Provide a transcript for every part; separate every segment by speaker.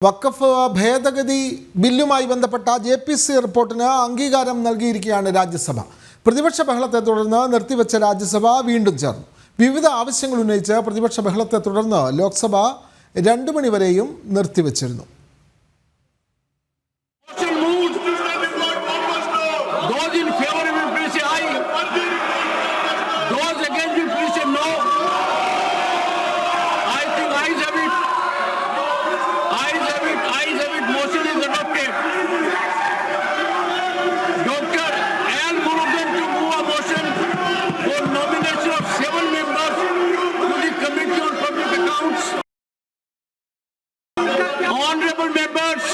Speaker 1: വഖഫ് ഭേദഗതി ബില്ലുമായി ബന്ധപ്പെട്ട JPC റിപ്പോർട്ടിന് അംഗീകാരം നൽകിയിരിക്കുകയാണ് രാജ്യസഭ. പ്രതിപക്ഷ ബഹളത്തെ തുടർന്ന് നിർത്തിവെച്ച രാജ്യസഭ വീണ്ടും ചേർന്നു. വിവിധ ആവശ്യങ്ങൾ ഉന്നയിച്ച് പ്രതിപക്ഷ ബഹളത്തെ തുടർന്ന് ലോക്സഭ 2 മണി വരെയും നിർത്തിവെച്ചിരുന്നു.
Speaker 2: Honorable members,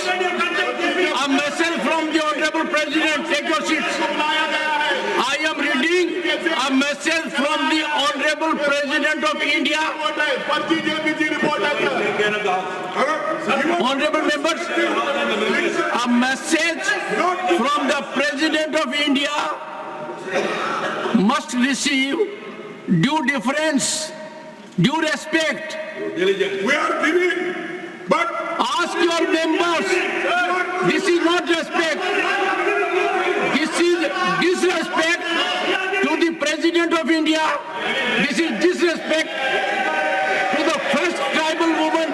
Speaker 2: a message from the Honorable President. Take your seats. I am reading a message from the Honorable President of India. Honorable members, a message from the President of India must receive due deference, due respect.
Speaker 3: We are giving. But
Speaker 2: ask your members, this is not respect. This is disrespect to the President of India. This is disrespect to the first tribal woman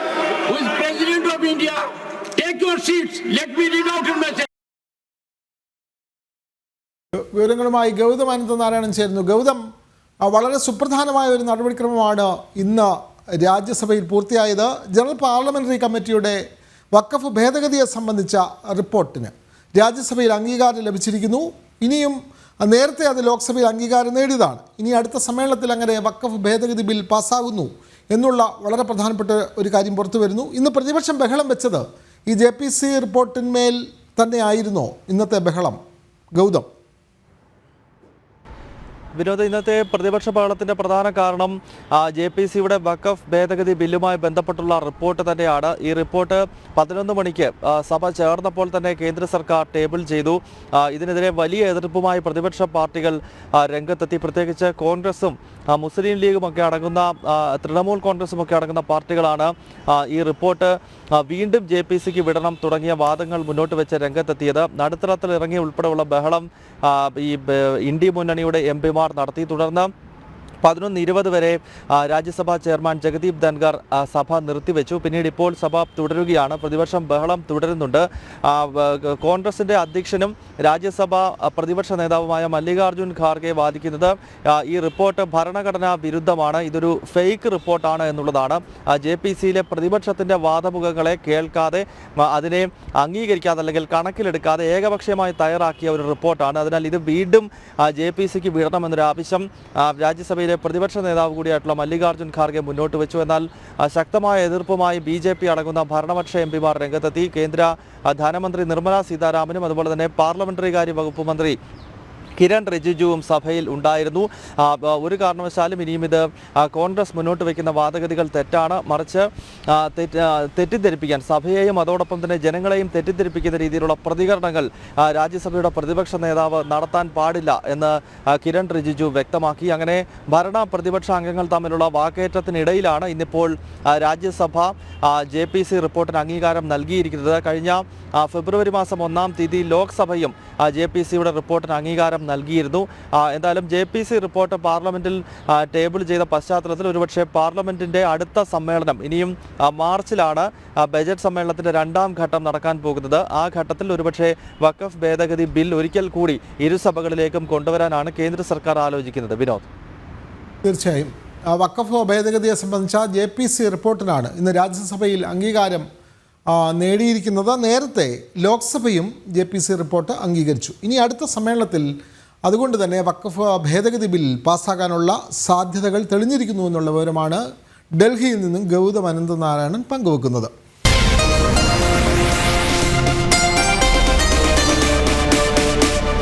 Speaker 2: who is President of India. Take your seats. Let me read out your message.
Speaker 1: വിവരങ്ങളുമായി ഗൗതം അനന്തനാരായണൻ ചേരുന്നു. ഗൗതം, വളരെ സുപ്രധാനമായ ഒരു നടപടിക്രമമാണ് ഇന്ന് രാജ്യസഭയിൽ പൂർത്തിയായത്. General parliamentary കമ്മിറ്റിയുടെ വഖഫ് ഭേദഗതിയെ സംബന്ധിച്ച റിപ്പോർട്ടിന് രാജ്യസഭയിൽ അംഗീകാരം ലഭിച്ചിരിക്കുന്നു. ഇനിയും നേരത്തെ അത് ലോക്സഭയിൽ അംഗീകാരം നേടിയതാണ്. ഇനി അടുത്ത സമ്മേളനത്തിൽ അങ്ങനെ വഖഫ് ഭേദഗതി ബിൽ പാസ്സാകുന്നു എന്നുള്ള വളരെ പ്രധാനപ്പെട്ട ഒരു കാര്യം പുറത്തു വരുന്നു. ഇന്ന് പ്രതിപക്ഷം ബഹളം വെച്ചത് ഈ JPC റിപ്പോർട്ടിന്മേൽ തന്നെയായിരുന്നോ ഇന്നത്തെ ബഹളം? ഗൗതം,
Speaker 4: വിനോദ്, ഇന്നത്തെ പ്രതിപക്ഷ ബഹളത്തിൻ്റെ പ്രധാന കാരണം JPCയുടെ വഖഫ് ഭേദഗതി ബില്ലുമായി ബന്ധപ്പെട്ടുള്ള റിപ്പോർട്ട് തന്നെയാണ്. ഈ റിപ്പോർട്ട് 11 മണിക്ക് സഭ ചേർന്നപ്പോൾ തന്നെ കേന്ദ്ര സർക്കാർ ടേബിൾ ചെയ്തു. ഇതിനെതിരെ വലിയ എതിർപ്പുമായി പ്രതിപക്ഷ പാർട്ടികൾ രംഗത്തെത്തി. പ്രത്യേകിച്ച് കോൺഗ്രസും മുസ്ലിം ലീഗും ഒക്കെ അടങ്ങുന്ന തൃണമൂൽ കോൺഗ്രസും ഒക്കെ അടങ്ങുന്ന പാർട്ടികളാണ് ഈ റിപ്പോർട്ട് വീണ്ടും JPCക്ക് വിടണം തുടങ്ങിയ വാദങ്ങൾ മുന്നോട്ട് വെച്ച് രംഗത്തെത്തിയത്. നടുത്തളത്തിൽ ഇറങ്ങി ഉൾപ്പെടെയുള്ള ബഹളം ഈ ഇന്ത്യ മുന്നണിയുടെ MP നടത്തി. തുടർന്ന് 11:20 വരെ രാജ്യസഭാ ചെയർമാൻ ജഗദീപ് ധൻഖർ സഭ നിർത്തിവെച്ചു. പിന്നീട് ഇപ്പോൾ സഭ തുടരുകയാണ്. പ്രതിപക്ഷം ബഹളം തുടരുന്നുണ്ട്. കോൺഗ്രസിൻ്റെ അധ്യക്ഷനും രാജ്യസഭാ പ്രതിപക്ഷ നേതാവുമായ മല്ലികാർജുൻ ഖാർഗെ വാദിക്കുന്നത് ഈ റിപ്പോർട്ട് ഭരണഘടനാ വിരുദ്ധമാണ്, ഇതൊരു ഫേക്ക് റിപ്പോർട്ടാണ് എന്നുള്ളതാണ്. JPCയിലെ പ്രതിപക്ഷത്തിൻ്റെ വാദമുഖങ്ങളെ കേൾക്കാതെ അതിനെ അംഗീകരിക്കാതെ അല്ലെങ്കിൽ കണക്കിലെടുക്കാതെ ഏകപക്ഷീയമായി തയ്യാറാക്കിയ ഒരു റിപ്പോർട്ടാണ്. അതിനാൽ ഇത് വീണ്ടും JPCക്ക് വിടണമെന്നൊരു ആവശ്യം രാജ്യസഭയിൽ പ്രതിപക്ഷ നേതാവ് കൂടിയായിട്ടുള്ള മല്ലികാർജുൻ ഖാർഗെ മുന്നോട്ട് വെച്ചു. എന്നാൽ ശക്തമായ എതിർപ്പുമായി BJP അടങ്ങുന്ന ഭരണപക്ഷ MP രംഗത്തെത്തി. കേന്ദ്ര ധനമന്ത്രി നിർമ്മല സീതാരാമനും അതുപോലെ തന്നെ പാർലമെന്ററി കാര്യ വകുപ്പ് മന്ത്രി കിരൺ റിജിജുവും സഭയിൽ ഉണ്ടായിരുന്നു. ഒരു കാരണവശാലും ഇനിയും ഇത് കോൺഗ്രസ് മുന്നോട്ട് വയ്ക്കുന്ന വാദഗതികൾ തെറ്റാണ്, മറിച്ച് തെറ്റിദ്ധരിപ്പിക്കാൻ സഭയെയും അതോടൊപ്പം തന്നെ ജനങ്ങളെയും തെറ്റിദ്ധരിപ്പിക്കുന്ന രീതിയിലുള്ള പ്രതികരണങ്ങൾ രാജ്യസഭയുടെ പ്രതിപക്ഷ നേതാവ് നടത്താൻ പാടില്ല എന്ന് കിരൺ റിജിജു വ്യക്തമാക്കി. അങ്ങനെ ഭരണ പ്രതിപക്ഷ അംഗങ്ങൾ തമ്മിലുള്ള വാക്കേറ്റത്തിനിടയിലാണ് ഇന്നിപ്പോൾ രാജ്യസഭ JPC റിപ്പോർട്ടിന് അംഗീകാരം നൽകിയിരിക്കുന്നത്. കഴിഞ്ഞ ഫെബ്രുവരി മാസം 1-ാം തീയതി ലോക്സഭയും JPCയുടെ റിപ്പോർട്ടിന് അംഗീകാരം നൽകിയിരുന്നു. എന്തായാലും JPC റിപ്പോർട്ട് പാർലമെന്റിൽ ടേബിൾ ചെയ്ത പശ്ചാത്തലത്തിൽ ഒരുപക്ഷെ പാർലമെന്റിന്റെ അടുത്ത സമ്മേളനം ഇനിയും മാർച്ചിലാണ് ബജറ്റ് സമ്മേളനത്തിന്റെ 2-ാം ഘട്ടം നടക്കാൻ പോകുന്നത്. ആ ഘട്ടത്തിൽ ഒരുപക്ഷെ വഖഫ് ഭേദഗതി ബിൽ ഒരിക്കൽ കൂടി ഇരുസഭകളിലേക്കും കൊണ്ടുവരാനാണ് കേന്ദ്ര സർക്കാർ ആലോചിക്കുന്നത്. വിനോദ്,
Speaker 1: തീർച്ചയായും വഖഫ് ഭേദഗതിയെ സംബന്ധിച്ച JPC റിപ്പോർട്ടിനാണ് ഇന്ന് രാജ്യസഭയിൽ അംഗീകാരം നേടിയിരിക്കുന്നത്. നേരത്തെ ലോക്സഭയും JPC റിപ്പോർട്ട് അംഗീകരിച്ചു. ഇനി അടുത്ത സമ്മേളനത്തിൽ അതുകൊണ്ട് തന്നെ വഖഫ് ഭേദഗതി ബിൽ പാസ്സാകാനുള്ള സാധ്യതകൾ തെളിഞ്ഞിരിക്കുന്നു എന്നുള്ള വിവരമാണ് ഡൽഹിയിൽ നിന്നും ഗൗതം അനന്തനാരായണൻ പങ്കുവെക്കുന്നത്.